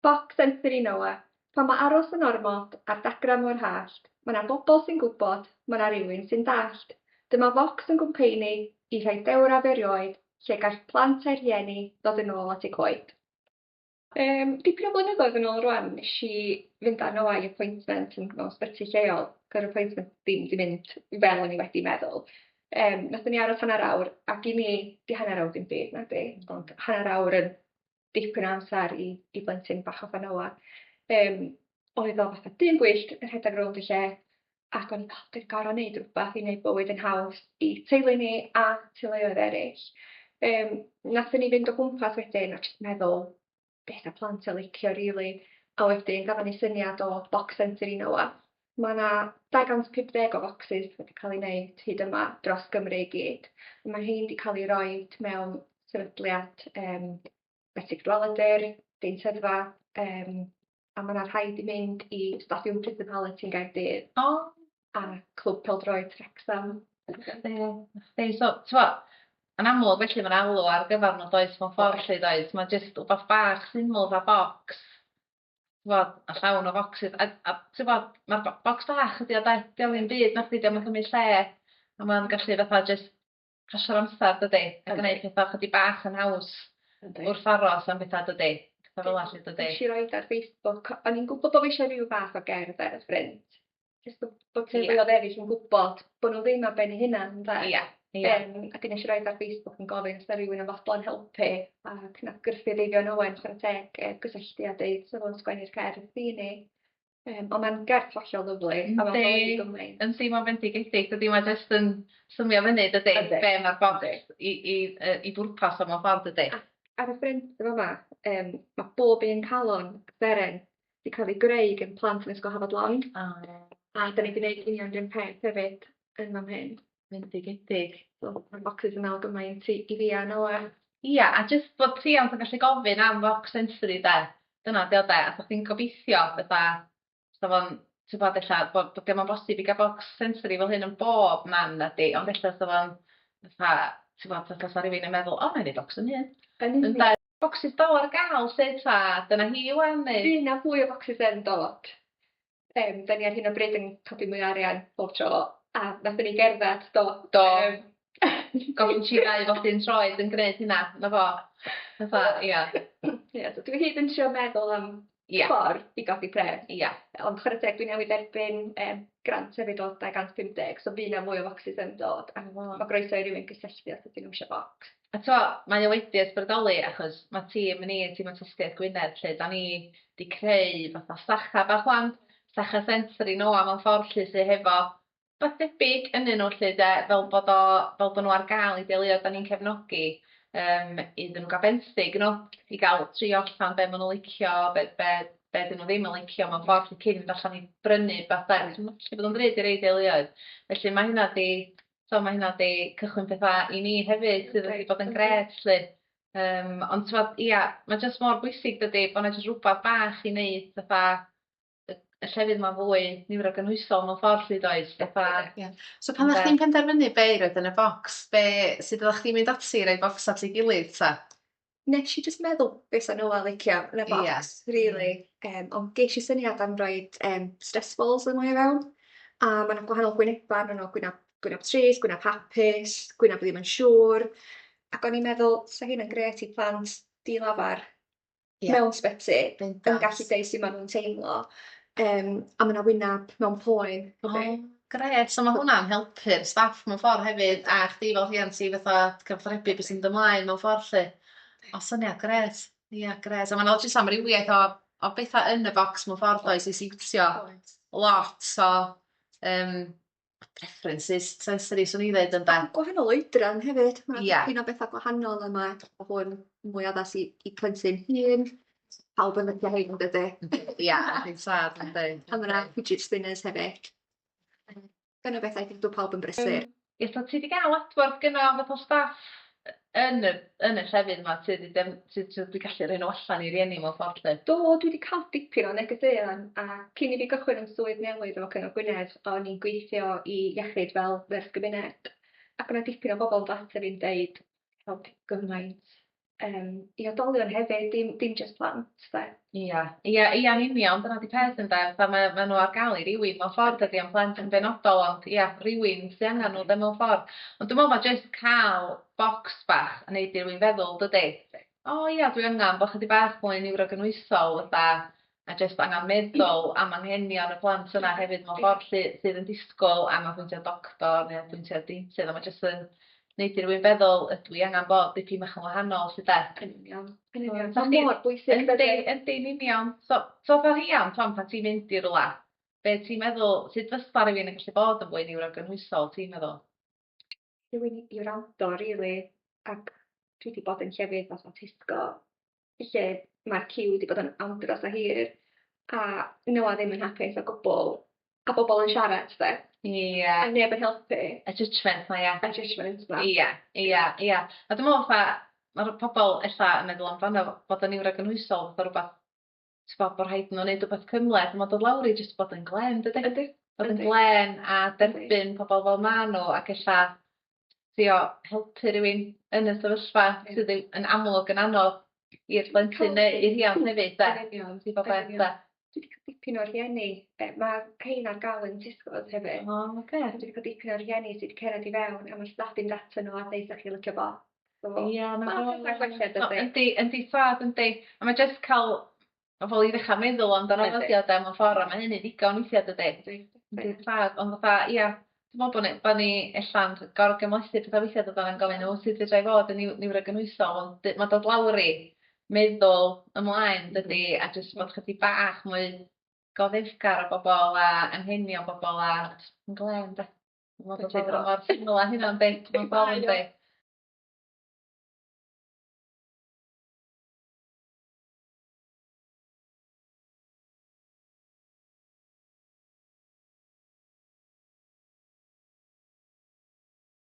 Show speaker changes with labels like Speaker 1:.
Speaker 1: Boc sensory Noah. Pan mae aros yn ormod ar dagram o'r hallt, mae yna bobl sy'n gwybod, mae yna rhywun sy'n dallt. Dyma focs yn gwmpeini i rhoi dewraf erioed, lle gall plant a'i rhieni ddod yn ôl at eu coed. Dipyn o blynyddoedd yn ôl rwan, nes i fynd â Noah i appointment yn mewn sbyty lleol. Gyda'r appointment ddim wedi mynd fel o'n i wedi meddwl. Nathon ni aros hanner awr, ac i mi, di hanner awr ddim byd, na di, ond hanner awr yn dipyn o amser i blentyn bach o Noah. Oedd o fatha dyn gwyllt yn rhedeg rownd y lle, ac o'n i dwi'n gorfod wneud rhywbeth i wneud bywyd yn haws i teulu ni a teuluoedd eraill. Nathon ni fynd o gwmpas wedyn a jyst meddwl beth a plant a licio rili. A wedyn gafon ni syniad o boc sensory Noah. Mae yna 250 o focsys wedi cael ei wneud hyd yma dros Gymru i gyd. Mae rhain wedi cael ei roed mewn sefydliad Betrig Dweladur, Deintyddfa, a mae yna rhai wedi mynd i Stadiwm Principality yn Gaerdydd. A Clwb Pêl-droed Wrecsam.
Speaker 2: So, yn amlwg felly mae'n alw ar gyfer nhw does mewn ffordd lle does. Mae jyst wbath bach syml fa bocs. A llawn o focsys. Mae'r bocs bach ydi o ddim byd na chdi ddim yn cymryd lle. A mae'n gallu fatha jyst pasio'r amser dydy. A gwneud pethau chydig bach yn haws wrth aros am bethau dydy. Pethau fel allu dydy.
Speaker 1: Nes i roed ar Facebook. O'n i'n gwybod bod fi eisiau rhyw fath o gerdd ar y ffrind. Jyst bod teuluoedd eraill yn gwybod bod nhw ddim ar ben eu hunan. Ac nes i roed ar Facebook yn gofyn os yna rhywun yn fodlon helpu. Ac nath gwrthwyneb Owen chwarae teg gysylltu a dweud sef o'n sgwennu'r gerdd i ni. Ond mae'n gerdd hollol lyflu.
Speaker 2: Yn teimlo bendigedig. Dydy mae jyst yn symio fyny dydy. Be mae'r bocs i bwrpas o mewn ffordd dydy.
Speaker 1: Ar y ffrind yma, mae bob un calon feren wedi cael ei greu gan plant yn ysgol Hafod Long. A da ni wedi gwneud union rhywun peth hefyd yn fan hyn.
Speaker 2: Bendigedig.
Speaker 1: Mae'r bocsys yn awr gymaint i fi a Noah.
Speaker 2: Ia, a jyst bod rhiant yn gallu gofyn am boc sensory de. Dyna di o de. A chi'n gobeithio bydda, bod dim yn bosib i gael bocs sensory fel hyn yn bob man ydi. Ond felly sa rhywun yn meddwl, o, mae'n ei bocs yn hyn. Ynda, bocsys dol ar gael lle ta, dyna hi wan neu?
Speaker 1: Fi na fwy o bocsys yn dod. Da ni ar hyn o bryd yn codi mwy o arian bob tro. A nathon ni gerdded, do.
Speaker 2: Gofyn ti rai fod ti'n troed yn gwneud hynna, na fo. Ia.
Speaker 1: Dwi hyd yn trio meddwl am ffordd i godi pres. Ond chwarae teg, dwi'n newid erbyn grant hefyd o 250, so fi na mwy o bocsys yn dod. A mae groeso i rywun gysylltu os ydyn nhw eisiau bocs.
Speaker 2: A mae o wedi ysbrydoli achos mae tîm Tasgedd Gwynedd lle da ni wedi creu fatha sacha bach wan, sacha sensory Noah mewn ffordd lle sydd hefo beth debyg yn un o'r lle de, fel bod nhw ar gael i deuluoedd da ni'n cefnogi iddyn nhw gael bensig nhw, i gael tri allan be maen nhw'n licio, be dyn nhw ddim yn licio mewn ffordd lle cyn allan i brynu beth da. Felly bod nhw'n drud i rei deuluoedd. Felly mae hynna di cychwyn pethau i ni hefyd sydd wedi bod yn gret. Ond mae jyst mor bwysig dydy bod yna jyst rhywbeth bach i wneud fatha y llefydd mae'n fwy niwrogynhwysol mewn ffordd llyd oes.
Speaker 3: So pan ddech chi'n penderfynu be i roed yn y bocs, sut ydych chi'n mynd ati i roi bocs at ei gilydd ta?
Speaker 1: Nes i jyst meddwl beth o'n Noah licio yn y bocs, really. Ond geis i syniad am roed stress balls yn mwy o fewn. A mae'n gwahanol gwynebau, mae'n gwyneb tris, gwyneb hapus, gwyneb ddim yn siŵr. Ac o'n i'n meddwl, sa hyn yn gret i plant di-lafar mewn sbeti, yn gallu deud sy'n maen nhw'n teimlo. A mae yna wyneb mewn poen.
Speaker 3: Gret, so mae hwnna'n helpu'r staff mewn ffordd hefyd, a chdi fel rhiant i fatha cyfathrebu beth sy'n ymlaen mewn ffordd lle. O, syniad, gret. Ia, gret. A mae'n just amrywiaeth o bethau yn y bocs mewn ffordd oes i siwtio lot o preferences sensory, swn i ddweud yn da.
Speaker 1: Gwahanol oedran hefyd. Mae'n un o bethau gwahanol yma. Hwn mwy addas i plentyn hyn. Pawb yn licio hyn, dydy.
Speaker 3: Ia, dwi'n sad yn dweud.
Speaker 1: A mae yna fidget spinners hefyd. Dyna bethau dwi'n pawb yn brysur.
Speaker 2: So ti wedi cael adborth gyno fath o staff yn y llefydd yma sydd wedi gallu rhoi nhw allan i rieni mewn ffordd lle?
Speaker 1: Do, dwi wedi cael dipyn o negeseuon, a cyn i fi gychwyn yn swydd newydd efo Cyngor Gwynedd, o'n i'n gweithio i iechyd fel ferch gymuned. Ac yna dipyn o bobl yn data fi'n deud, help gymaint. i oedolion hefyd, dim just plant, de.
Speaker 2: Ia'n union, dyna di peth ynde. Ma' nhw ar gael i rywun mewn ffordd ydi am plant yn benodol, ond rywun sy angan nhw mewn ffordd. Ond dwi'n meddwl ma' jyst cael bocs bach yn neud i rywun feddwl, dydi? Dwi angan bod chydig bach mwy niwrogynhwysol fatha, a jyst angan meddwl am anghenion y plant yna hefyd mewn ffordd sydd yn disgwyl am apwyntiad doctor neu apwyntiad deintydd, a ma' jyst yn neud i rywun feddwl ydw i angan bod dipyn bach yn wahanol sydd de.
Speaker 1: Yn union. Ma' mor bwysig.
Speaker 2: Yndyn union. So fatha rhian, pan ti'n mynd i rwla, be ti'n meddwl, sut fysa rywun yn gallu bod yn fwy niwrogynhwysol, ti'n meddwl?
Speaker 1: Rywun i wrando, rili, ac dwi wedi bod yn llefydd fath autisgo, lle mae'r ciw wedi bod yn andros o hir, a nhw a ddim yn hapus o gwbl, a bobl yn siarad, de. A neb yn helpu.
Speaker 2: Y judgement ma,
Speaker 1: Y judgement ma.
Speaker 2: Ia. A dwi'n meddwl fatha, mae'r pobl ella yn meddwl amdano bod yn niwrogynhwysol fatha rhywbeth, ti'n bod rhaid nhw wneud rhywbeth cymleth, ond dod lawr i jyst bod yn glen, dydy?
Speaker 1: Ydy.
Speaker 2: Bod yn glen a derbyn pobl fel ma nhw, ac ella helpu rywun yn y sefyllfa sydd yn amlwg yn anodd i'r blentyn neu i'r rhiant hefyd, de?
Speaker 1: Yn union.
Speaker 2: Ti'n bod beth, de?
Speaker 1: Dwi wedi cael dipyn o'r rhieni. Mae rhain ar gael yn Tisgod hefyd. Dwi wedi cael dipyn o'r rhieni sydd wedi cyrraedd i fewn, a mae'r staff yn data nhw a dweud ych chi licio bo.
Speaker 2: Yndi sad, yndi. A mae jyst cael pobl i ddechrau meddwl amdano fyddiad mewn ffordd, a mae hynny ddigon weithiau, dydy. Yndi sad, ond fatha, dwi'n meddwl bod ni ella'n gorgymlesu pethau weithiau dod o'n gofyn nhw sydd fedrai fod yn niwrogynhwysol, ond mae dod lawr i meddwl ymlaen, dydy, a jyst bod chydig bach mwy goddefgar o bobl a anghenion bobl a yn glen, de. Dwi'n meddwl bod o'n mor syml a hynna'n beth, mae'n bol yn beth.